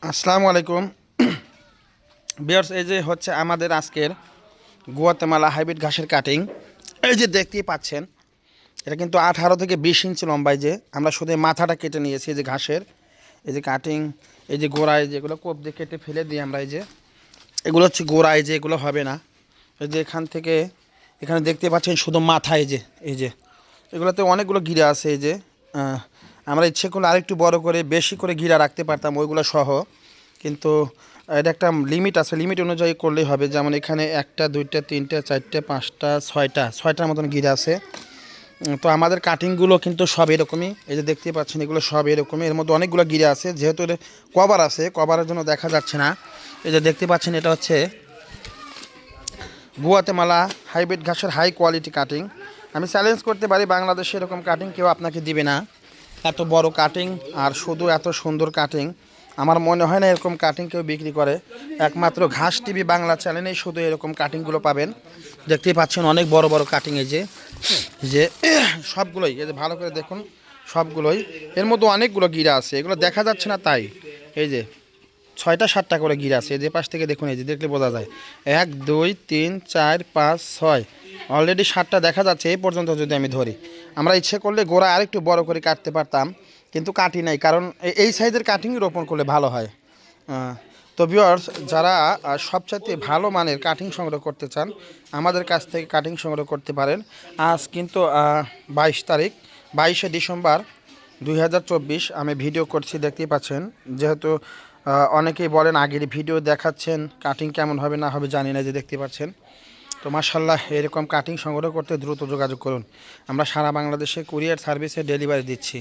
আসসালামু আলাইকুম ভিউয়ার্স। এই যে হচ্ছে আমাদের আজকের গুয়াতেমালা হাইব্রিড ঘাসের কাটিং। এই যে দেখতেই পাচ্ছেন, এটা কিন্তু 18 থেকে 20 ইঞ্চি লম্বায়। যে আমরা শুধু মাথাটা কেটে নিয়েছি, এই যে ঘাসের এই যে কাটিং, এই যে গোড়ায় যেগুলো কোপ দিয়ে কেটে ফেলে দিই আমরা। এই যে এগুলো হচ্ছে গোড়ায়, যে এগুলো হবে না। এই যে এখান থেকে এখানে দেখতে পাচ্ছেন শুধু মাথায়, এই যে এগুলোতে অনেকগুলো গিরা আছে। এই যে আমরা ইচ্ছে করলে আরেকটু বড় করে বেশি করে গিরা রাখতে পারতাম ওইগুলো সহ, কিন্তু এটা একটা লিমিট আছে, লিমিট অনুযায়ী করলেই হবে। যেমন এখানে একটা দুইটা তিনটা চারটে পাঁচটা ছয়টার মতন গিরা আছে। তো আমাদের কাটিংগুলো কিন্তু সব এরকমই। এই যে দেখতে পাচ্ছেন এগুলো সব এরকমই, এর মধ্যে অনেকগুলো গিরা আছে। যেহেতু এর কভার আছে, কভারের জন্য দেখা যাচ্ছে না। এই যে দেখতে পাচ্ছেন, এটা হচ্ছে গুয়াতেমালা হাইব্রিড ঘাসের হাই কোয়ালিটি কাটিং। আমি চ্যালেঞ্জ করতে পারি, বাংলাদেশে এরকম কাটিং কেউ আপনাকে দিবে না। এত বড় কাটিং আর শুধু এত সুন্দর কাটিং, আমার মনে হয় না এরকম কাটিং কেউ বিক্রি করে। একমাত্র ঘাস টিভি বাংলা চ্যানেলেই শুধু এরকম কাটিংগুলো পাবেন। দেখতেই পাচ্ছেন অনেক বড় বড় কাটিং। এই যে যে সবগুলোই, এই যে ভালো করে দেখুন, সবগুলোই এর মধ্যে অনেকগুলো গিরা আছে, এগুলো দেখা যাচ্ছে না তাই। এই যে 6টা 7টা করে গিরা আছে, যে পাশ থেকে দেখুন, এই যে দেখলে বোঝা যায় 1 2 3 4 5 6, অলরেডি 7টা দেখা যাচ্ছে এই পর্যন্ত। যদি আমি ধরি, আমরা ইচ্ছে করলে গোড়া আরেকটু বড় করে কাটতে পারতাম, কিন্তু কাটি নাই, কারণ এই সাইজের কাটিং রোপণ করলে ভালো হয়। তো ভিউয়ার্স, যারা সবচাইতে ভালো মানের কাটিং সংগ্রহ করতে চান, আমাদের কাছ থেকে কাটিং সংগ্রহ করতে পারেন। আজ কিন্তু 22 তারিখ, 22শে ডিসেম্বর 2024 আমি ভিডিও করছি, দেখতেই পাচ্ছেন। যেহেতু অনেকেই বলেন আগের ভিডিও দেখাচ্ছেন, কাটিং কেমন হবে না হবে জানি না, যে দেখতে পাচ্ছেন। তো মাশাআল্লাহ, এরকম কাটিং সংগ্রহ করতে দ্রুত যোগাযোগ করুন। আমরা সারা বাংলাদেশে কুরিয়ার সার্ভিসে ডেলিভারি দিচ্ছি।